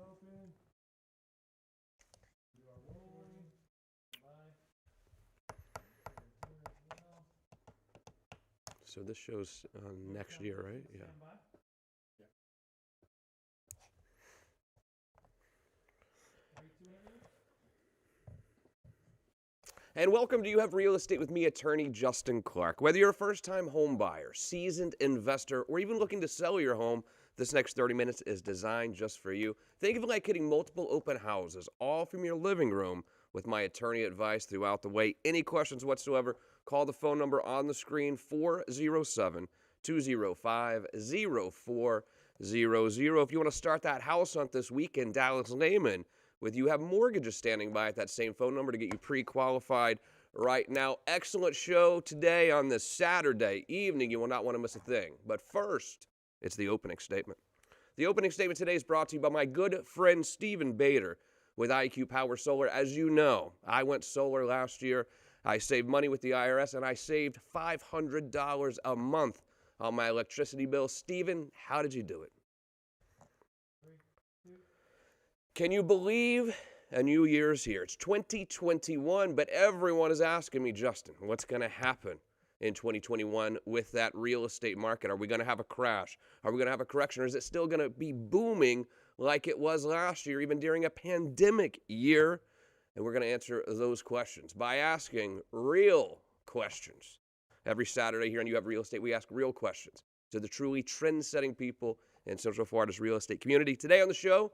open. We are rolling. Bye. So this shows next year, right? Yeah. And welcome to You Have Real Estate with me, attorney Justin Clark. Whether you're a first-time home buyer, seasoned investor, or even looking to sell your home, this next 30 minutes is designed just for you. Think of it like hitting multiple open houses, all from your living room, with my attorney advice throughout the way. Any questions whatsoever, call the phone number on the screen, 407-205-0400. If you want to start that house hunt this weekend, Dallas Lehman, with You Have Mortgages standing by at that same phone number to get you pre-qualified right now. Excellent show today on this Saturday evening. You will not want to miss a thing. But first, it's the opening statement. The opening statement today is brought to you by my good friend Stephen Bader with IQ Power Solar. As you know, I went solar last year. I saved money with the IRS, and I saved $500 a month on my electricity bill. Stephen, how did you do it? Can you believe a new year's here? It's 2021, but everyone is asking me, Justin, what's going to happen in 2021 with that real estate market? Are we going to have a crash? Are we going to have a correction? Or is it still going to be booming like it was last year, even during a pandemic year? And we're going to answer those questions by asking real questions. Every Saturday here on You Have Real Estate, we ask real questions to the truly trend-setting people in Central Florida's real estate community. Today on the show,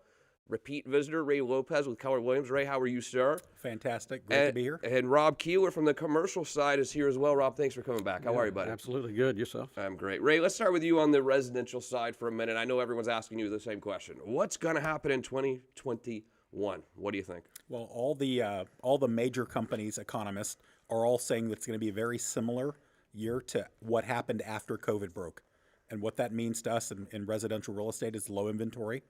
repeat visitor Ray Lopez with Keller Williams. Ray, how are you, sir? Fantastic. Great to be here. And Rob Keeler from the commercial side is here as well. Rob, thanks for coming back. How are you, buddy? Absolutely good. Yourself? I'm great. Ray, let's start with you on the residential side for a minute. I know everyone's asking you the same question. What's going to happen in 2021? What do you think? Well, all the major companies, economists, are all saying that it's going to be a very similar year to what happened after COVID broke. And what that means to us in residential real estate is low inventory,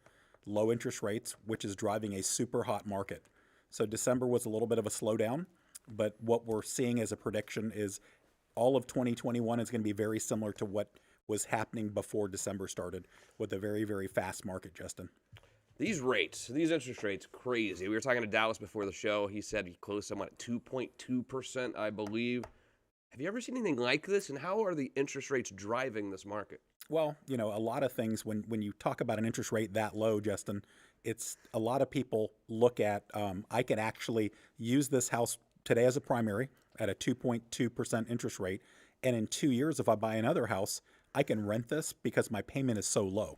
low interest rates, which is driving a super hot market. So December was a little bit of a slowdown, but what we're seeing as a prediction is all of 2021 is going to be very similar to what was happening before December started, with a very, very fast market, Justin. These rates, these interest rates, crazy. We were talking to Dallas before the show. He said he closed someone at 2.2%, I believe. Have you ever seen anything like this? And how are the interest rates driving this market? Well, a lot of things, when you talk about an interest rate that low, Justin, it's a lot of people look at, I can actually use this house today as a primary at a 2.2% interest rate. And in 2 years, if I buy another house, I can rent this because my payment is so low.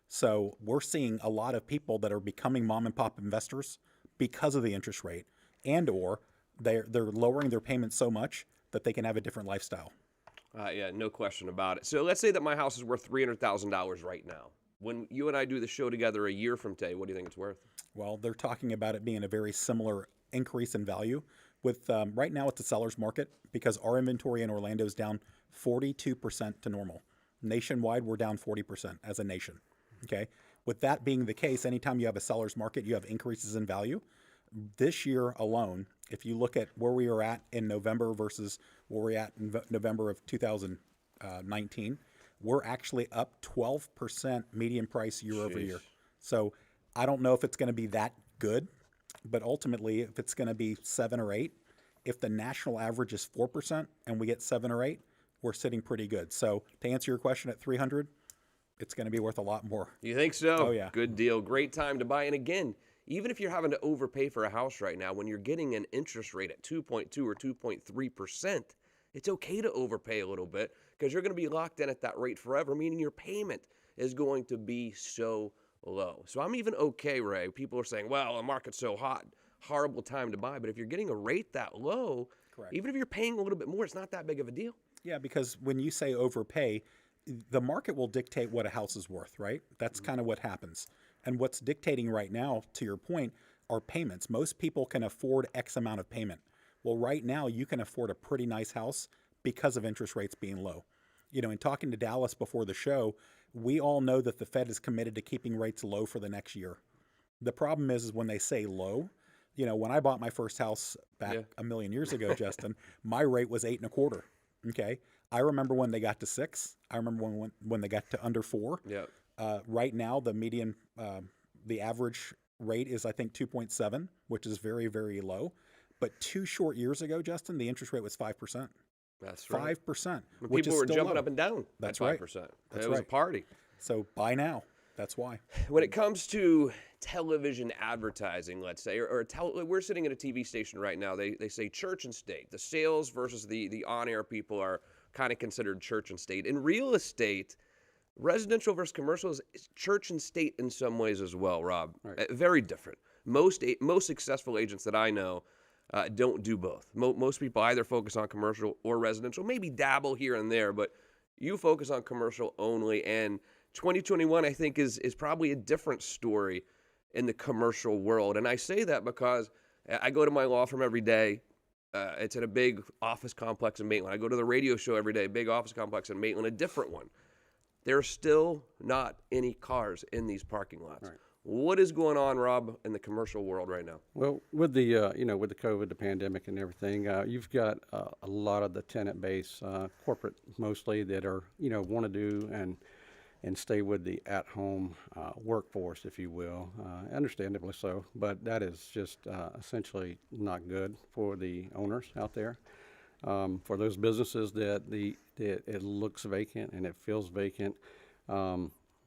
So we're seeing a lot of people that are becoming mom and pop investors because of the interest rate, and or they're lowering their payments so much that they can have a different lifestyle. Yeah, no question about it. So let's say that my house is worth $300,000 right now. When you and I do the show together a year from today, what do you think it's worth? Well, they're talking about it being a very similar increase in value. With right now, it's a seller's market because our inventory in Orlando is down 42% to normal. Nationwide, we're down 40% as a nation. Okay. With that being the case, anytime you have a seller's market, you have increases in value. This year alone, if you look at where we are at in November versus where we're at in November of 2019, we're actually up 12% median price year over year. So I don't know if it's going to be that good, but ultimately, if it's going to be 7 or 8, if the national average is 4% and we get 7 or 8, we're sitting pretty good. So to answer your question, at 300, it's going to be worth a lot more. You think so? Oh, yeah. Good deal. Great time to buy. And again, even if you're having to overpay for a house right now, when you're getting an interest rate at 2.2 or 2.3%, it's okay to overpay a little bit because you're going to be locked in at that rate forever, meaning your payment is going to be so low. So I'm even okay, Ray. People are saying, well, the market's so hot, horrible time to buy. But if you're getting a rate that low, Correct. Even if you're paying a little bit more, it's not that big of a deal. Yeah, because when you say overpay, the market will dictate what a house is worth, right? That's kind of what happens. And what's dictating right now, to your point, are payments. Most people can afford X amount of payment. Well, right now, you can afford a pretty nice house because of interest rates being low. In talking to Dallas before the show, we all know that the Fed is committed to keeping rates low for the next year. The problem is when they say low, when I bought my first house back a million years ago, Justin, my rate was 8.25. Okay. I remember when they got to 6. I remember when they got to under 4. Yeah. Right now, the median, the average rate is, I think, 2.7, which is very, very low. But 2 short years ago, Justin, the interest rate was 5%. That's right. 5%, When which people is were still jumping low. up and down That's at 5%. right. That's It was a right. party. So buy now. That's why. When it comes to television advertising, let's say, we're sitting at a TV station right now. They say church and state. The sales versus the on-air people are kind of considered church and state. In real estate, residential versus commercial is church and state in some ways as well, Rob. Right. Very different. Most successful agents that I know don't do both. Most people either focus on commercial or residential, maybe dabble here and there, but you focus on commercial only. And 2021, I think, is probably a different story in the commercial world. And I say that because I go to my law firm every day. It's in a big office complex in Maitland. I go to the radio show every day, big office complex in Maitland, a different one. There's still not any cars in these parking lots. Right. What is going on, Rob, in the commercial world right now? Well, with the with the COVID, the pandemic, and everything, you've got a lot of the tenant base, corporate mostly, that are want to do and stay with the at-home workforce, if you will, understandably so. But that is just essentially not good for the owners out there. For those businesses that it looks vacant and it feels vacant.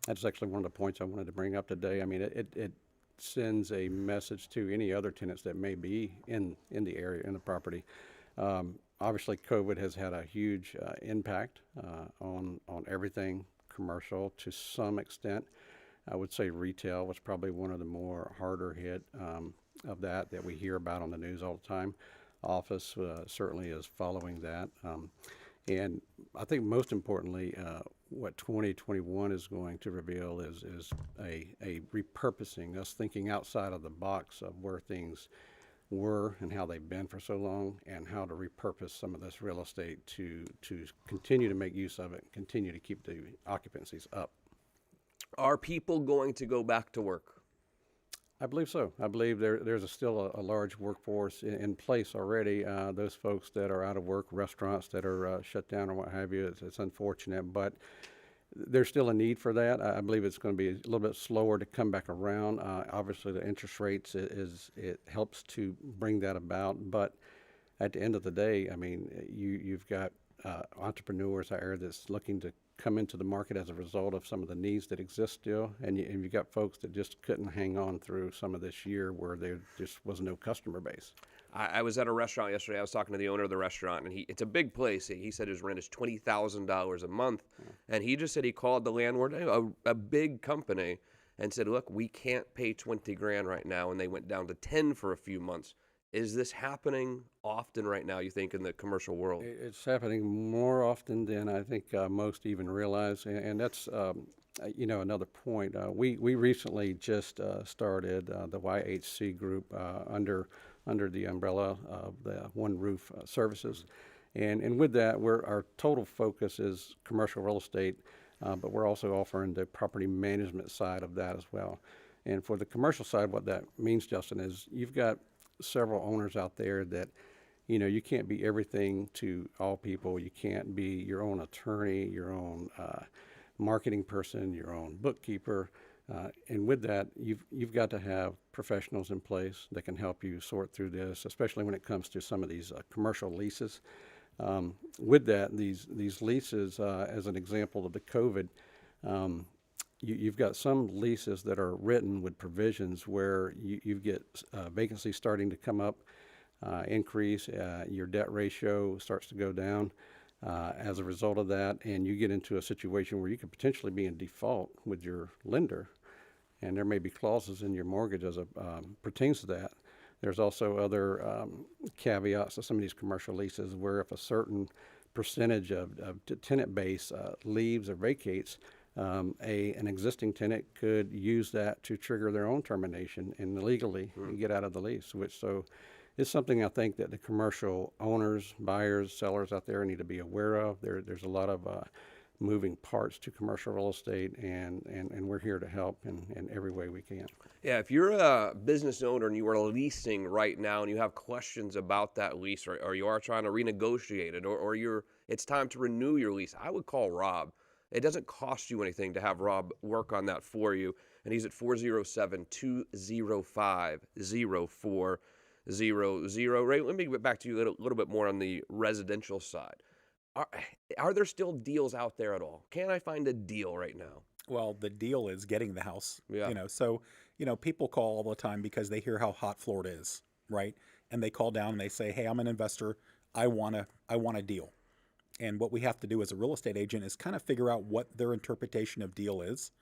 That's actually one of the points I wanted to bring up today. I mean, it sends a message to any other tenants that may be in the area, in the property. Obviously, COVID has had a huge impact on everything commercial to some extent. I would say retail was probably one of the more harder hit of that we hear about on the news all the time. Office certainly is following that. And I think most importantly, what 2021 is going to reveal is a repurposing, us thinking outside of the box of where things were and how they've been for so long, and how to repurpose some of this real estate to continue to make use of it and continue to keep the occupancies up. Are people going to go back to work? I believe so. I believe there's still a large workforce in place already. Those folks that are out of work, restaurants that are shut down or what have you, it's unfortunate, but there's still a need for that. I believe it's going to be a little bit slower to come back around. Obviously, the interest rates it helps to bring that about, but at the end of the day, I mean, you've got entrepreneurs out there that's looking to come into the market as a result of some of the needs that exist still, and you've got folks that just couldn't hang on through some of this year where there just was no customer base. I was at a restaurant yesterday. I was talking to the owner of the restaurant, and it's a big place. He said his rent is $20,000 a month, and he just said he called the landlord, a big company, and said, "Look, we can't pay 20 grand right now," and they went down to 10 for a few months. Is this happening often right now, you think, in the commercial world? It's happening more often than I think most even realize, and that's another point. We recently just started the YHC group under the umbrella of the One Roof Services, and with that, our total focus is commercial real estate, but we're also offering the property management side of that as well. And for the commercial side, what that means, Justin, is you've got several owners out there that you can't be everything to all people. You can't be your own attorney, your own marketing person, your own bookkeeper, and with that, you've got to have professionals in place that can help you sort through this, especially when it comes to some of these commercial leases. With that, these leases, as an example of the COVID, you've got some leases that are written with provisions where you get vacancy starting to come up, increase, your debt ratio starts to go down as a result of that, and you get into a situation where you could potentially be in default with your lender, and there may be clauses in your mortgage as pertains to that. There's also other caveats to some of these commercial leases where if a certain percentage of the tenant base leaves or vacates, an existing tenant could use that to trigger their own termination and illegally get out of the lease, which it's something I think that the commercial owners, buyers, sellers out there need to be aware of. There's a lot of moving parts to commercial real estate, and we're here to help in every way we can. Yeah, if you're a business owner and you are leasing right now and you have questions about that lease, or you are trying to renegotiate it, or it's time to renew your lease, I would call Rob. It doesn't cost you anything to have Rob work on that for you. And he's at 407-205-0400. Ray, let me get back to you a little bit more on the residential side. Are there still deals out there at all? Can I find a deal right now? Well, the deal is getting the house. Yeah. So people call all the time because they hear how hot Florida is, right? And they call down and they say, "Hey, I'm an investor. I want a deal." And what we have to do as a real estate agent is kind of figure out what their interpretation of deal is.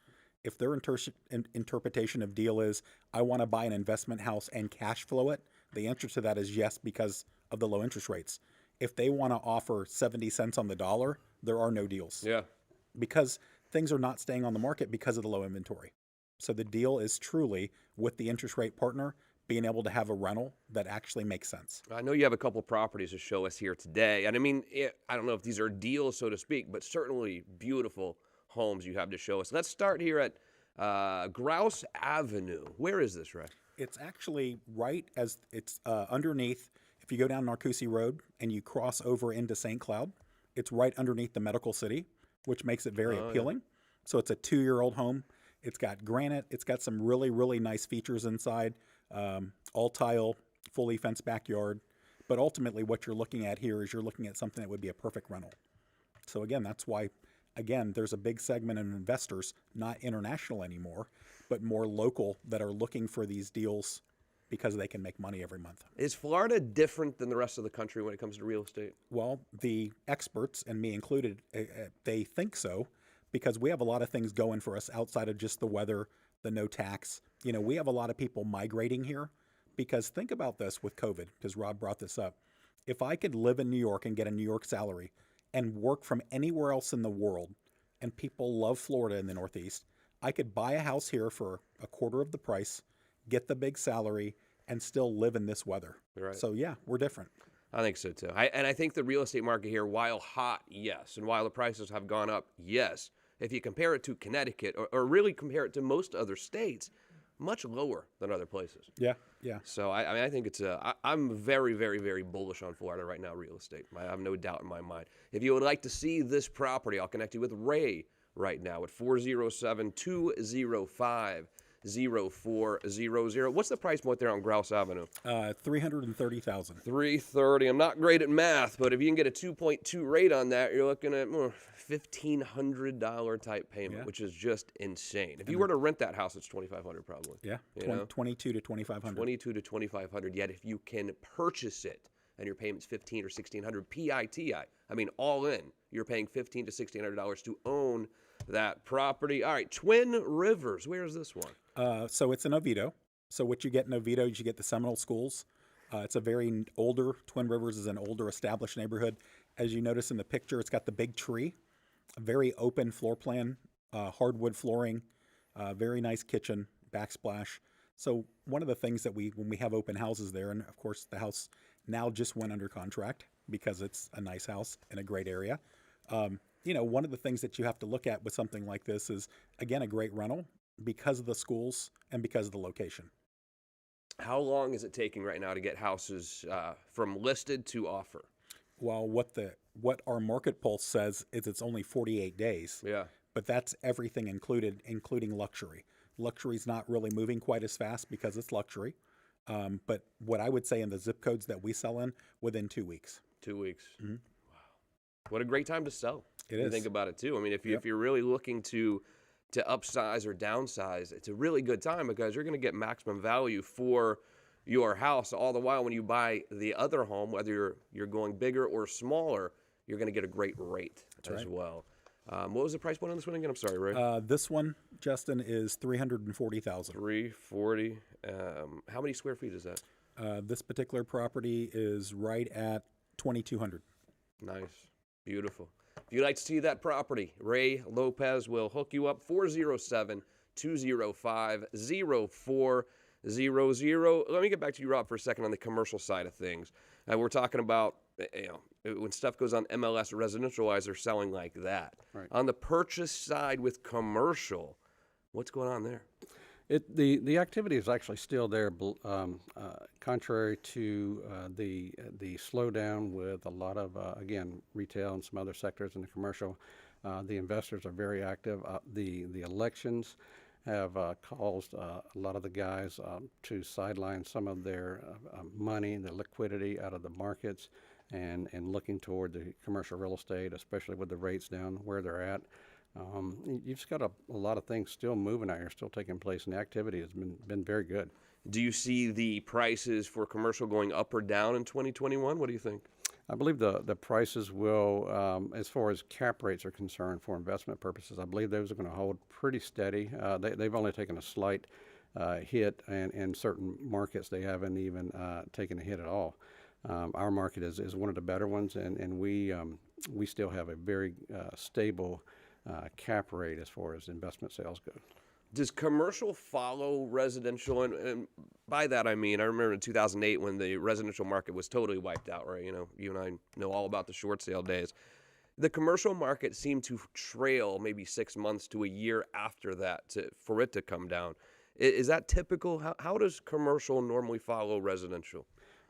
If their interpretation of deal is, "I want to buy an investment house and cash flow it," the answer to that is yes, because of the low interest rates. If they want to offer 70 cents on the dollar, there are no deals. Yeah. Because things are not staying on the market because of the low inventory. So the deal is truly with the interest rate partner being able to have a rental that actually makes sense. I know you have a couple properties to show us here today. And I mean, I don't know if these are deals, so to speak, but certainly beautiful homes you have to show us. Let's start here at Grouse Avenue. Where is this, Ray? It's actually right as it's underneath. If you go down Narcoossee Road and you cross over into St. Cloud, it's right underneath the Medical City, which makes it very appealing. Yeah. So it's a 2-year-old home. It's got granite. It's got some really, really nice features inside. All tile, fully fenced backyard. But ultimately what you're looking at here is you're looking at something that would be a perfect rental. So again, that's why, there's a big segment of investors, not international anymore, but more local, that are looking for these deals because they can make money every month. Is Florida different than the rest of the country when it comes to real estate? Well, the experts, and me included, they think so, because we have a lot of things going for us outside of just the weather, the no tax. We have a lot of people migrating here, because think about this with COVID, because Rob brought this up. If I could live in New York and get a New York salary and work from anywhere else in the world, and people love Florida in the Northeast, I could buy a house here for a quarter of the price, get the big salary, and still live in this weather. Right. So yeah, we're different. I think so too. I think the real estate market here, while hot, yes, and while the prices have gone up, yes, if you compare it to Connecticut or really compare it to most other states, much lower than other places. Yeah. So I think it's I'm very, very, very bullish on Florida right now, real estate. I have no doubt in my mind. If you would like to see this property, I'll connect you with Ray right now at 407-205-0400. What's the price point there on Grouse Avenue? $330,000. $330,000. I'm not great at math, but if you can get a 2.2 rate on that, you're looking at $1,500 type payment, which is just insane. If you were to rent that house, it's $2,500 probably. Yeah, 22 to $2,500. 22 to $2,500. Yet if you can purchase it and your payment's $1,500 or $1,600 PITI, I mean all in, you're paying $1,500 to $1,600 to own that property. All right, Twin Rivers. Where is this one? So it's in Oviedo. So what you get in Oviedo is you get the Seminole Schools. It's a very older, Twin Rivers is an older established neighborhood. As you notice in the picture, it's got the big tree, a very open floor plan, hardwood flooring, very nice kitchen, backsplash. So one of the things that when we have open houses there, and of course the house now just went under contract because it's a nice house in a great area. One of the things that you have to look at with something like this is, again, a great rental because of the schools and because of the location. How long is it taking right now to get houses from listed to offer? Well, what our market pulse says is it's only 48 days. Yeah. But that's everything included, including luxury. Luxury's not really moving quite as fast because it's luxury. But what I would say in the zip codes that we sell in, within 2 weeks. 2 weeks. Mm-hmm. Wow. What a great time to sell. It is. Think about it too. I mean, if you're really looking to upsize or downsize, it's a really good time because you're going to get maximum value for your house. All the while, when you buy the other home, whether you're going bigger or smaller, you're going to get a great rate as well. What was the price point on this one again? I'm sorry, Ray. This one, Justin, is $340,000. 340. How many square feet is that? This particular property is right at 2,200. Nice. Beautiful. If you'd like to see that property, Ray Lopez will hook you up. 407-205-0400. Let me get back to you, Rob, for a second on the commercial side of things. We're talking about, when stuff goes on MLS residential-wise, they're selling like that. Right. On the purchase side with commercial, what's going on there? The activity is actually still there, contrary to the slowdown with a lot of, again, retail and some other sectors in the commercial. The investors are very active. The elections have caused a lot of the guys to sideline some of their money and the liquidity out of the markets and looking toward the commercial real estate, especially with the rates down where they're at. You've just got a lot of things still moving out here, still taking place, and the activity has been very good. Do you see the prices for commercial going up or down in 2021? What do you think? I believe the prices will, as far as cap rates are concerned for investment purposes, I believe those are going to hold pretty steady. They've only taken a slight hit, and in certain markets they haven't even taken a hit at all. Our market is one of the better ones, and we still have a very stable cap rate as far as investment sales go. Does commercial follow residential? And by that, I mean, I remember in 2008 when the residential market was totally wiped out, right? You know, you and I know all about the short sale days. The commercial market seemed to trail maybe 6 months to a year after that for it to come down. Is that typical? How does commercial normally follow residential?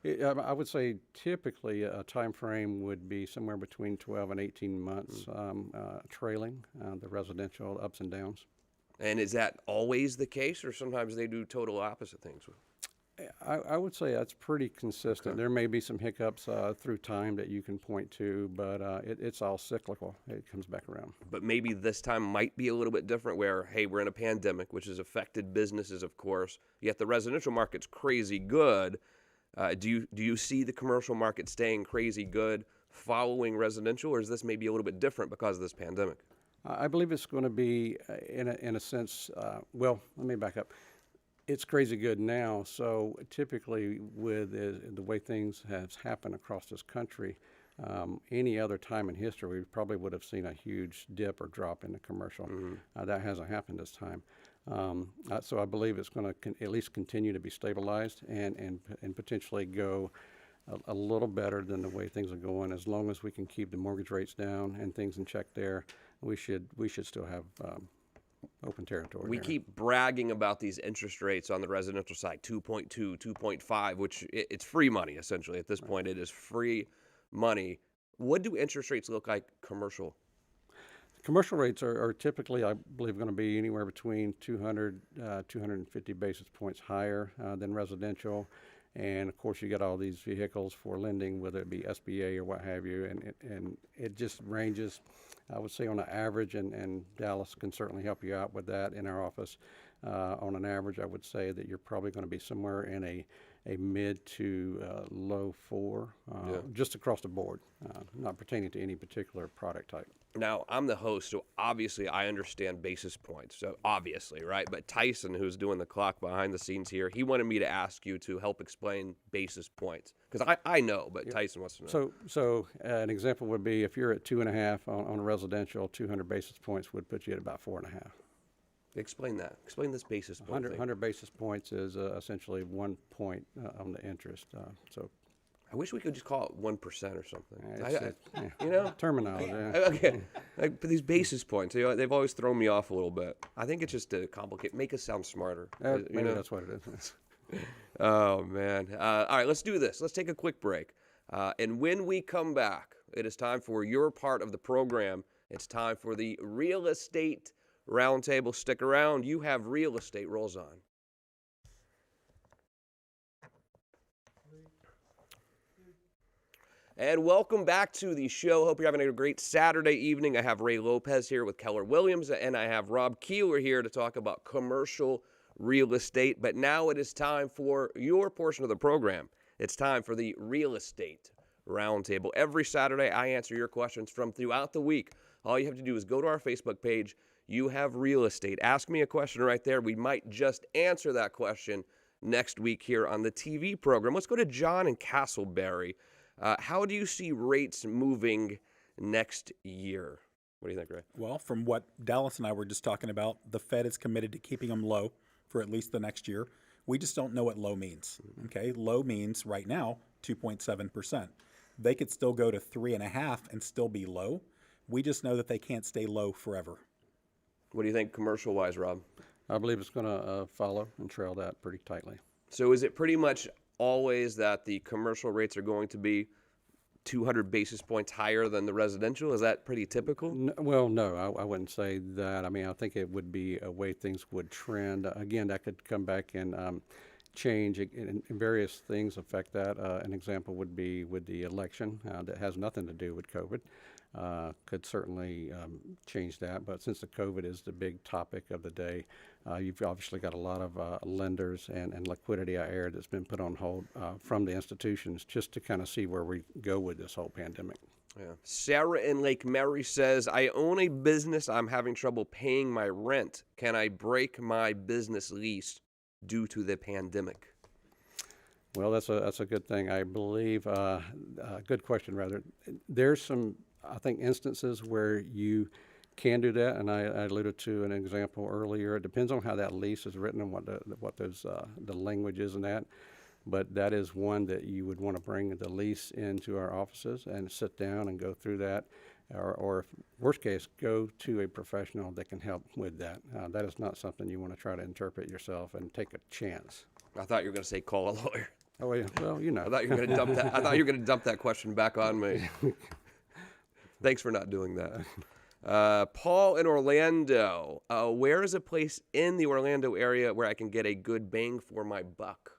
I would say typically a time frame would be somewhere between 12 and 18 months trailing the residential ups and downs. And is that always the case, or sometimes they do total opposite things? I would say that's pretty consistent. Okay. There may be some hiccups through time that you can point to, but it's all cyclical. It comes back around. But maybe this time might be a little bit different where, hey, we're in a pandemic, which has affected businesses, of course, yet the residential market's crazy good. Do you see the commercial market staying crazy good following residential, or is this maybe a little bit different because of this pandemic? I believe it's going to be, in a sense, well, let me back up. It's crazy good now, so typically with the way things have happened across this country, any other time in history, we probably would have seen a huge dip or drop in the commercial. That hasn't happened this time. So I believe it's going to at least continue to be stabilized and potentially go a little better than the way things are going. As long as we can keep the mortgage rates down and things in check there, we should still have open territory. We keep bragging about these interest rates on the residential side, 2.2, 2.5, which it's free money, essentially. At this point, it is free money. What do interest rates look like commercial? Commercial rates are typically, I believe, going to be anywhere between 200, 250 basis points higher than residential. And of course, you got all these vehicles for lending, whether it be SBA or what have you, and it just ranges. I would say on an average, and Dallas can certainly help you out with that in our office. On an average, I would say that you're probably going to be somewhere in a mid to low 4, just across the board, not pertaining to any particular product type. Now, I'm the host, so obviously I understand basis points. So obviously, right? But Tyson, who's doing the clock behind the scenes here, he wanted me to ask you to help explain basis points. Because I know, but Tyson wants to know. So an example would be if you're at 2.5 on a residential, 200 basis points would put you at about 4.5. Explain that. Explain this basis point 100 basis points is essentially 1 point on the interest. So I wish we could just call it 1% or something. yeah. You know? Terminology. Okay. Like, but these basis points, you know, they've always thrown me off a little bit. I think it's just to complicate, make us sound smarter. Maybe that's what it is. Oh, man. All right, let's do this. Let's take a quick break. And when we come back, it is time for your part of the program. It's time for the Real Estate Roundtable. Stick around. You have Real Estate rolls on. And welcome back to the show. Hope you're having a great Saturday evening. I have Ray Lopez here with Keller Williams, and I have Rob Keeler here to talk about commercial real estate. But now it is time for your portion of the program. It's time for the Real Estate Roundtable. Every Saturday, I answer your questions from throughout the week. All you have to do is go to our Facebook page. You have Real Estate. Ask me a question right there. We might just answer that question next week here on the TV program. Let's go to John in Castleberry. How do you see rates moving next year? What do you think, Ray? Well, from what Dallas and I were just talking about, the Fed is committed to keeping them low for at least the next year. We just don't know what low means. Okay, low means right now 2.7%. They could still go to 3.5 and still be low. We just know that they can't stay low forever. What do you think commercial-wise, Rob? I believe it's going to follow and trail that pretty tightly. So is it pretty much always that the commercial rates are going to be 200 basis points higher than the residential? Is that pretty typical? Well, no, I wouldn't say that. I mean, I think it would be a way things would trend. Again, that could come back and change, and various things affect that. An example would be with the election that has nothing to do with COVID. Could certainly change that, but since the COVID is the big topic of the day, you've obviously got a lot of lenders and liquidity out there that's been put on hold from the institutions just to kind of see where we go with this whole pandemic. Yeah. Sarah in Lake Mary says, I own a business. I'm having trouble paying my rent. Can I break my business lease due to the pandemic? Well, that's a good thing. I believe, good question rather. There's some, I think, instances where you can do that, and I alluded to an example earlier. It depends on how that lease is written and what those the language is in that. But that is one that you would want to bring the lease into our offices and sit down and go through that, or if worst case, go to a professional that can help with that. That is not something you want to try to interpret yourself and take a chance. I thought you were going to say call a lawyer. Oh yeah, well, you know. I thought you were going to dump that. I thought you were going to dump that question back on me. Thanks for not doing that. Paul in Orlando. Where is a place in the Orlando area where I can get a good bang for my buck?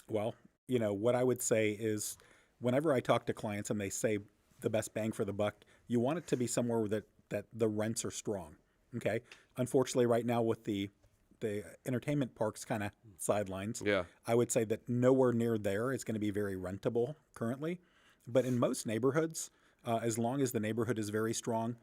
Well, what I would say is whenever I talk to clients and they say the best bang for the buck, you want it to be somewhere that the rents are strong. Okay. Unfortunately, right now with the entertainment parks kind of sidelines, I would say that nowhere near there is going to be very rentable currently. But in most neighborhoods, as long as the neighborhood is very strong,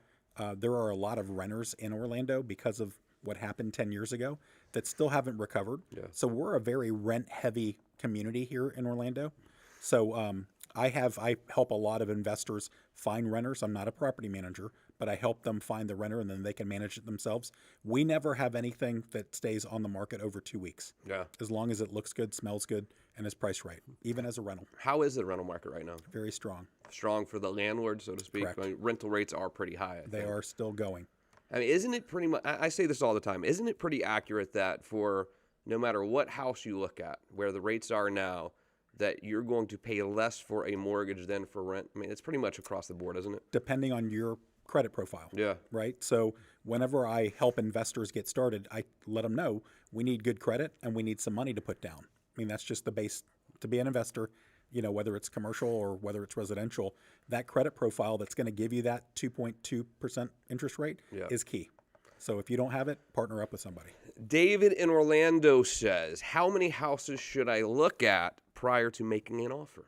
there are a lot of renters in Orlando because of what happened 10 years ago that still haven't recovered. Yeah. So we're a very rent-heavy community here in Orlando. So I help a lot of investors find renters. I'm not a property manager, but I help them find the renter and then they can manage it themselves. We never have anything that stays on the market over 2 weeks. Yeah. As long as it looks good, smells good, and is priced right, even as a rental. How is the rental market right now? Very strong. Strong for the landlord, so to speak. Correct. I mean, rental rates are pretty high. They are still going. I mean, isn't it pretty much, I say this all the time, isn't it pretty accurate that for no matter what house you look at, where the rates are now, that you're going to pay less for a mortgage than for rent? I mean, it's pretty much across the board, isn't it? Depending on your credit profile. Yeah. Right? So whenever I help investors get started, I let them know we need good credit and we need some money to put down. I mean, that's just the base to be an investor, whether it's commercial or whether it's residential, that credit profile that's going to give you that 2.2% interest rate is key. So if you don't have it, partner up with somebody. David in Orlando says, how many houses should I look at prior to making an offer?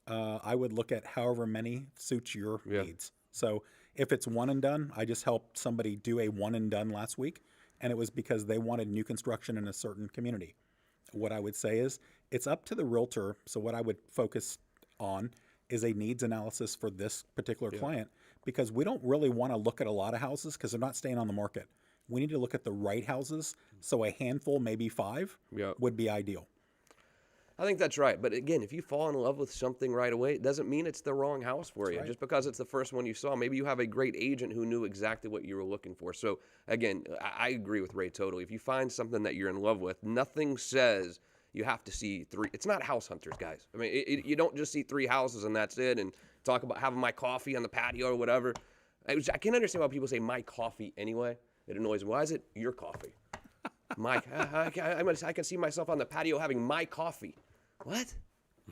I would look at however many suits your needs. So if it's one and done, I just helped somebody do a one and done last week, and it was because they wanted new construction in a certain community. What I would say is it's up to the realtor. So what I would focus on is a needs analysis for this particular client, because we don't really want to look at a lot of houses because they're not staying on the market. We need to look at the right houses. So a handful, maybe 5, would be ideal. I think that's right. But again, if you fall in love with something right away, it doesn't mean it's the wrong house for you. Right. Just because it's the first one you saw, maybe you have a great agent who knew exactly what you were looking for. So again, I agree with Ray totally. If you find something that you're in love with, nothing says you have to see 3. It's not house hunters, guys. I mean, you don't just see 3 houses and that's it and talk about having my coffee on the patio or whatever. I can't understand why people say my coffee anyway. It annoys me. Why is it your coffee? I can see myself on the patio having my coffee. What?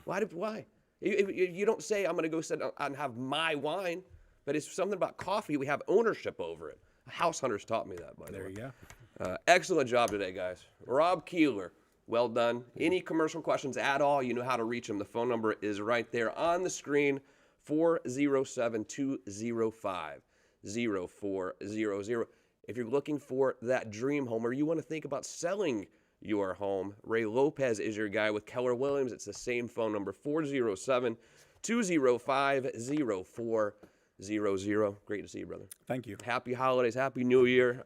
Why? You don't say I'm going to go sit and have my wine, but it's something about coffee. We have ownership over it. House hunters taught me that, by the way. There you go. Excellent job today, guys. Rob Keeler, well done. Any commercial questions at all, you know how to reach him. The phone number is right there on the screen, 407-205-0400. If you're looking for that dream home or you want to think about selling your home, Ray Lopez is your guy with Keller Williams. It's the same phone number, 407-205-0400. Great to see you, brother. Thank you. Happy holidays. Happy New Year.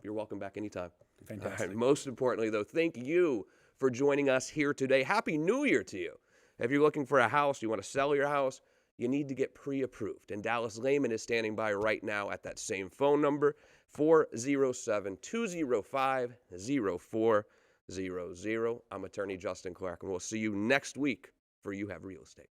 You're welcome back anytime. Fantastic. Right, most importantly, though, thank you for joining us here today. Happy New Year to you. If you're looking for a house, you want to sell your house, you need to get pre-approved. And Dallas Lehman is standing by right now at that same phone number, 407-205-0400. I'm attorney Justin Clark, and we'll see you next week for You Have Real Estate.